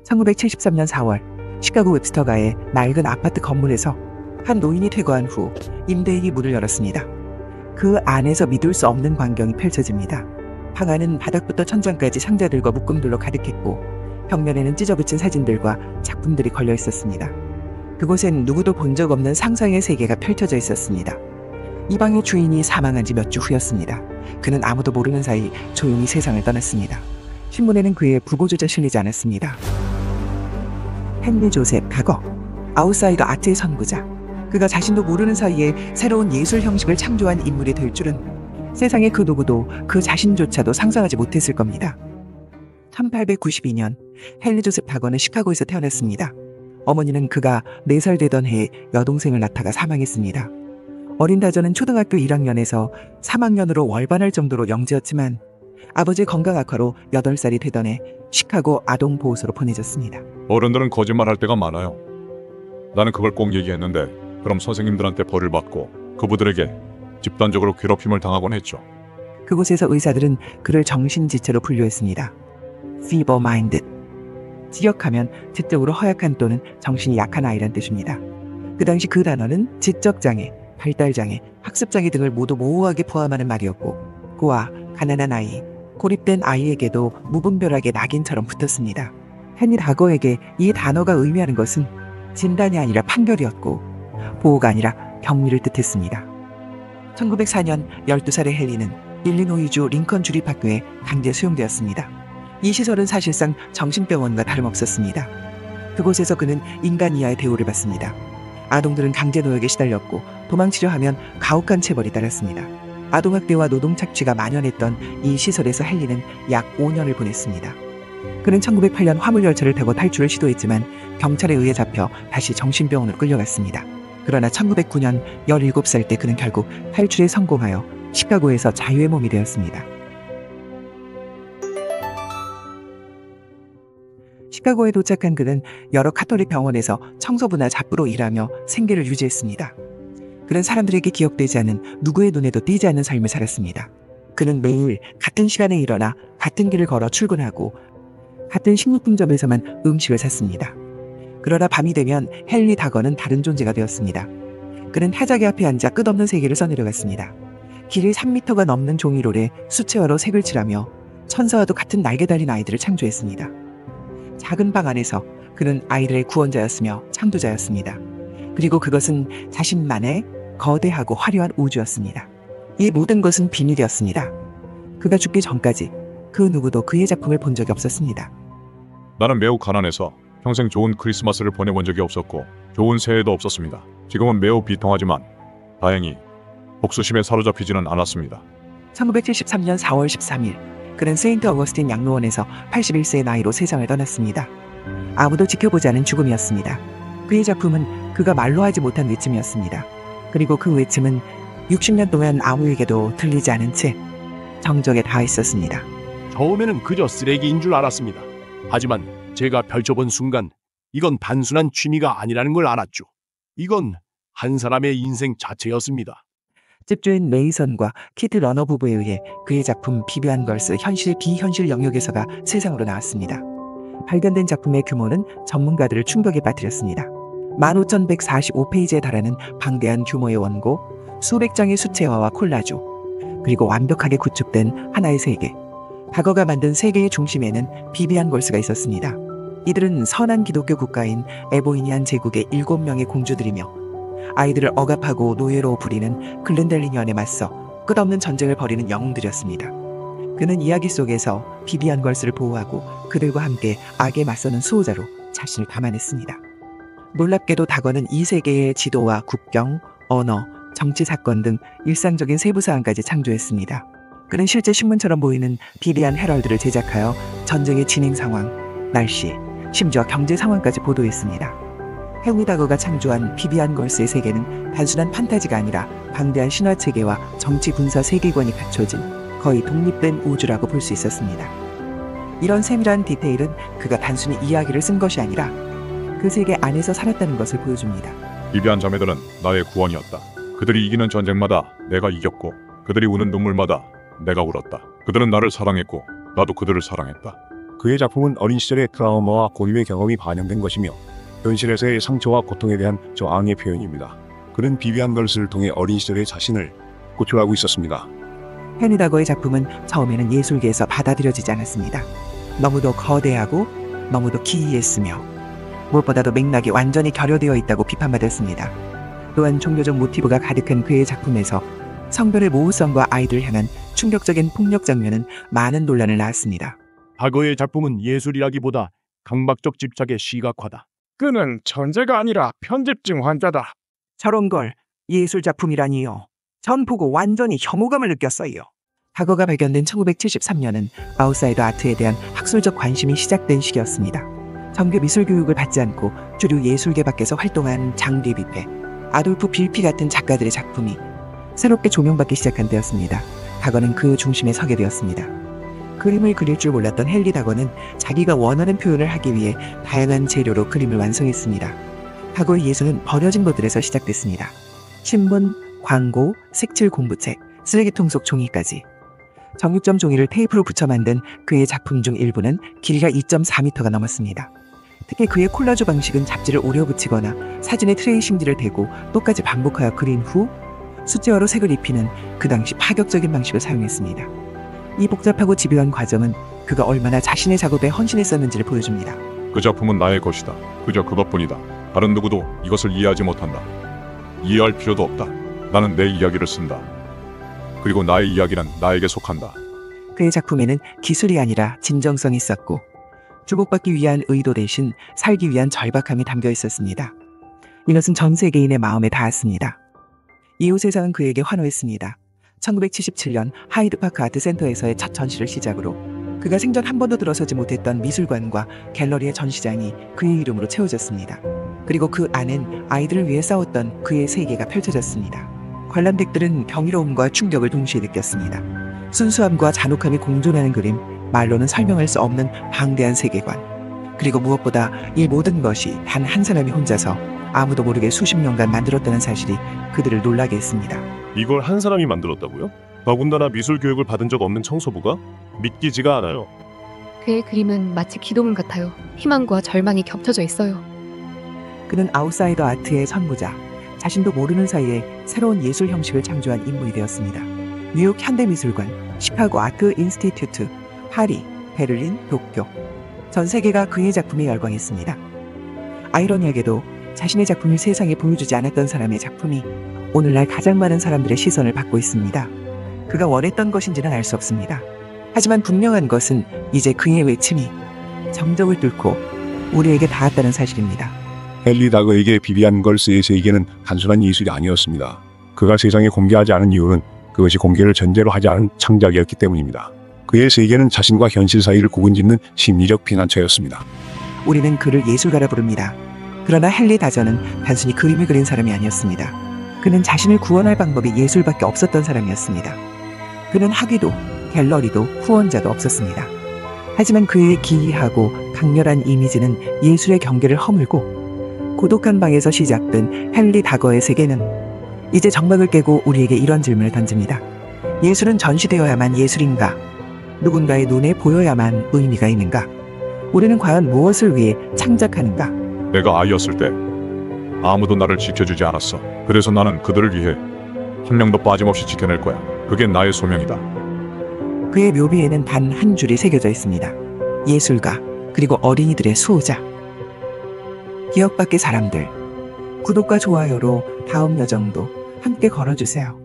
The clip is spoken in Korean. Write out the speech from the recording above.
1973년 4월 시카고 웹스터가의 낡은 아파트 건물에서 한 노인이 퇴거한 후 임대인이 문을 열었습니다. 그 안에서 믿을 수 없는 광경이 펼쳐집니다. 방 안은 바닥부터 천장까지 상자들과 묶음들로 가득했고 벽면에는 찢어붙인 사진들과 작품들이 걸려 있었습니다. 그곳엔 누구도 본 적 없는 상상의 세계가 펼쳐져 있었습니다. 이 방의 주인이 사망한 지 몇 주 후였습니다. 그는 아무도 모르는 사이 조용히 세상을 떠났습니다. 신문에는 그의 부고조차 실리지 않았습니다. 헨리 조셉 가거, 아웃사이더 아트의 선구자. 그가 자신도 모르는 사이에 새로운 예술 형식을 창조한 인물이 될 줄은 세상의 그 누구도 그 자신조차도 상상하지 못했을 겁니다. 1892년 헨리 조셉 가거는 시카고에서 태어났습니다. 어머니는 그가 4살 되던 해에 여동생을 낳다가 사망했습니다. 어린 다저는 초등학교 1학년에서 3학년으로 월반할 정도로 영재였지만 아버지의 건강 악화로 8살이 되던 해 시카고 아동보호소로 보내졌습니다. 어른들은 거짓말할 때가 많아요. 나는 그걸 꼭 얘기했는데 그럼 선생님들한테 벌을 받고 그부들에게 집단적으로 괴롭힘을 당하곤 했죠. 그곳에서 의사들은 그를 정신지체로 분류했습니다. feeble minded. 직역하면 지적으로 허약한 또는 정신이 약한 아이란 뜻입니다. 그 당시 그 단어는 지적장애, 발달장애, 학습장애 등을 모두 모호하게 포함하는 말이었고 고아, 가난한 아이, 고립된 아이에게도 무분별하게 낙인처럼 붙었습니다. 헨리 가거에게 이 단어가 의미하는 것은 진단이 아니라 판결이었고 보호가 아니라 격리를 뜻했습니다. 1904년 12살의 헨리는 일리노이주 링컨 주립학교에 강제 수용되었습니다. 이 시설은 사실상 정신병원과 다름없었습니다. 그곳에서 그는 인간 이하의 대우를 받습니다. 아동들은 강제 노역에 시달렸고 도망치려 하면 가혹한 체벌이 따랐습니다. 아동학대와 노동착취가 만연했던 이 시설에서 헨리는 약 5년을 보냈습니다. 그는 1908년 화물열차를 타고 탈출을 시도했지만 경찰에 의해 잡혀 다시 정신병원으로 끌려갔습니다. 그러나 1909년 17살 때 그는 결국 탈출에 성공하여 시카고에서 자유의 몸이 되었습니다. 시카고에 도착한 그는 여러 카톨릭 병원에서 청소부나 잡부로 일하며 생계를 유지했습니다. 그는 사람들에게 기억되지 않은 누구의 눈에도 띄지 않는 삶을 살았습니다. 그는 매일 같은 시간에 일어나 같은 길을 걸어 출근하고 같은 식료품점에서만 음식을 샀습니다. 그러나 밤이 되면 헨리 가거는 다른 존재가 되었습니다. 그는 타자기 앞에 앉아 끝없는 세계를 써내려갔습니다. 길이 3m가 넘는 종이롤에 수채화로 색을 칠하며 천사와도 같은 날개 달린 아이들을 창조했습니다. 작은 방 안에서 그는 아이들의 구원자였으며 창조자였습니다. 그리고 그것은 자신만의 거대하고 화려한 우주였습니다. 이 모든 것은 비밀이었습니다. 그가 죽기 전까지 그 누구도 그의 작품을 본 적이 없었습니다. 나는 매우 가난해서 평생 좋은 크리스마스를 보내본 적이 없었고 좋은 새해도 없었습니다. 지금은 매우 비통하지만 다행히 복수심에 사로잡히지는 않았습니다. 1973년 4월 13일 그는 세인트 어거스틴 양로원에서 81세의 나이로 세상을 떠났습니다. 아무도 지켜보지 않은 죽음이었습니다. 그의 작품은 그가 말로 하지 못한 외침이었습니다. 그리고 그 외침은 60년 동안 아무에게도 들리지 않은 채 정적에 닿아 있었습니다. 처음에는 그저 쓰레기인 줄 알았습니다. 하지만 제가 펼쳐본 순간 이건 단순한 취미가 아니라는 걸 알았죠. 이건 한 사람의 인생 자체였습니다. 집주인 메이선과 키트 러너 부부에 의해 그의 작품 비비안 걸스 현실 비현실 영역에서가 세상으로 나왔습니다. 발견된 작품의 규모는 전문가들을 충격에 빠뜨렸습니다. 15,145페이지에 달하는 방대한 규모의 원고, 수백 장의 수채화와 콜라주, 그리고 완벽하게 구축된 하나의 세계. 가거가 만든 세계의 중심에는 비비안 걸스가 있었습니다. 이들은 선한 기독교 국가인 에보이니안 제국의 7명의 공주들이며 아이들을 억압하고 노예로 부리는 글렌델링연에 맞서 끝없는 전쟁을 벌이는 영웅들이었습니다. 그는 이야기 속에서 비비안 걸스를 보호하고 그들과 함께 악에 맞서는 수호자로 자신을 담아냈습니다. 놀랍게도 다거는 이 세계의 지도와 국경, 언어, 정치 사건 등 일상적인 세부 사항까지 창조했습니다. 그는 실제 신문처럼 보이는 비비안 헤럴드를 제작하여 전쟁의 진행 상황, 날씨, 심지어 경제 상황까지 보도했습니다. 헨리 다거가 창조한 비비안 걸스의 세계는 단순한 판타지가 아니라 방대한 신화 체계와 정치 군사 세계관이 갖춰진 거의 독립된 우주라고 볼 수 있었습니다. 이런 세밀한 디테일은 그가 단순히 이야기를 쓴 것이 아니라 그 세계 안에서 살았다는 것을 보여줍니다. 비비안 자매들은 나의 구원이었다. 그들이 이기는 전쟁마다 내가 이겼고 그들이 우는 눈물마다 내가 울었다. 그들은 나를 사랑했고 나도 그들을 사랑했다. 그의 작품은 어린 시절의 트라우마와 고립의 경험이 반영된 것이며 현실에서의 상처와 고통에 대한 저항의 표현입니다. 그는 비비안 걸스를 통해 어린 시절의 자신을 고쳐가고 있었습니다. 헨리 다거의 작품은 처음에는 예술계에서 받아들여지지 않았습니다. 너무도 거대하고 너무도 기이했으며 무엇보다도 맥락이 완전히 결여되어 있다고 비판받았습니다. 또한 종교적 모티브가 가득한 그의 작품에서 성별의 모호성과 아이들을 향한 충격적인 폭력 장면은 많은 논란을 낳았습니다. 다거의 작품은 예술이라기보다 강박적 집착의 시각화다. 그는 천재가 아니라 편집증 환자다. 저런 걸 예술 작품이라니요. 전 보고 완전히 혐오감을 느꼈어요. 다거가 발견된 1973년은 아웃사이더 아트에 대한 학술적 관심이 시작된 시기였습니다. 정규 미술 교육을 받지 않고 주류 예술계 밖에서 활동한 장 리비페, 아돌프 빌피 같은 작가들의 작품이 새롭게 조명받기 시작한 때였습니다. 다거는 그 중심에 서게 되었습니다. 그림을 그릴 줄 몰랐던 헨리 다거는 자기가 원하는 표현을 하기 위해 다양한 재료로 그림을 완성했습니다. 다거의 예술은 버려진 것들에서 시작됐습니다. 신문, 광고, 색칠 공부책, 쓰레기통 속 종이까지. 정육점 종이를 테이프로 붙여 만든 그의 작품 중 일부는 길이가 2.4m가 넘었습니다. 특히 그의 콜라주 방식은 잡지를 오려 붙이거나 사진에 트레이싱지를 대고 똑같이 반복하여 그린 후 숫자화로 색을 입히는 그 당시 파격적인 방식을 사용했습니다. 이 복잡하고 집요한 과정은 그가 얼마나 자신의 작업에 헌신했었는지를 보여줍니다. 그 작품은 나의 것이다. 그저 그것뿐이다. 다른 누구도 이것을 이해하지 못한다. 이해할 필요도 없다. 나는 내 이야기를 쓴다. 그리고 나의 이야기는 나에게 속한다. 그의 작품에는 기술이 아니라 진정성이 있었고 주목받기 위한 의도 대신 살기 위한 절박함이 담겨 있었습니다. 이것은 전 세계인의 마음에 닿았습니다. 이후 세상은 그에게 환호했습니다. 1977년 하이드파크 아트센터에서의 첫 전시를 시작으로 그가 생전 한 번도 들어서지 못했던 미술관과 갤러리의 전시장이 그의 이름으로 채워졌습니다. 그리고 그 안엔 아이들을 위해 싸웠던 그의 세계가 펼쳐졌습니다. 관람객들은 경이로움과 충격을 동시에 느꼈습니다. 순수함과 잔혹함이 공존하는 그림, 말로는 설명할 수 없는 방대한 세계관. 그리고 무엇보다 이 모든 것이 단 한 사람이 혼자서 아무도 모르게 수십 년간 만들었다는 사실이 그들을 놀라게 했습니다. 이걸 한 사람이 만들었다고요? 더군다나 미술 교육을 받은 적 없는 청소부가? 믿기지가 않아요. 그의 그림은 마치 기도문 같아요. 희망과 절망이 겹쳐져 있어요. 그는 아웃사이더 아트의 선구자, 자신도 모르는 사이에 새로운 예술 형식을 창조한 인물이 되었습니다. 뉴욕 현대미술관, 시카고 아트 인스티튜트, 파리, 베를린, 도쿄. 전 세계가 그의 작품에 열광했습니다. 아이러니하게도 자신의 작품을 세상에 보여주지 않았던 사람의 작품이 오늘날 가장 많은 사람들의 시선을 받고 있습니다. 그가 원했던 것인지는 알 수 없습니다. 하지만 분명한 것은 이제 그의 외침이 정적을 뚫고 우리에게 닿았다는 사실입니다. 헨리 다거에게 비비안 걸스의 세계는 단순한 예술이 아니었습니다. 그가 세상에 공개하지 않은 이유는 그것이 공개를 전제로 하지 않은 창작이었기 때문입니다. 그의 세계는 자신과 현실 사이를 구분짓는 심리적 피난처였습니다. 우리는 그를 예술가라 부릅니다. 그러나 헨리 다저는 단순히 그림을 그린 사람이 아니었습니다. 그는 자신을 구원할 방법이 예술밖에 없었던 사람이었습니다. 그는 학위도 갤러리도 후원자도 없었습니다. 하지만 그의 기이하고 강렬한 이미지는 예술의 경계를 허물고 고독한 방에서 시작된 헨리 다거의 세계는 이제 정막을 깨고 우리에게 이런 질문을 던집니다. 예술은 전시되어야만 예술인가? 누군가의 눈에 보여야만 의미가 있는가? 우리는 과연 무엇을 위해 창작하는가? 내가 아이였을 때 아무도 나를 지켜주지 않았어. 그래서 나는 그들을 위해 한 명도 빠짐없이 지켜낼 거야. 그게 나의 소명이다. 그의 묘비에는 단 한 줄이 새겨져 있습니다. 예술가, 그리고 어린이들의 수호자. 기억 밖의 사람들, 구독과 좋아요로 다음 여정도 함께 걸어주세요.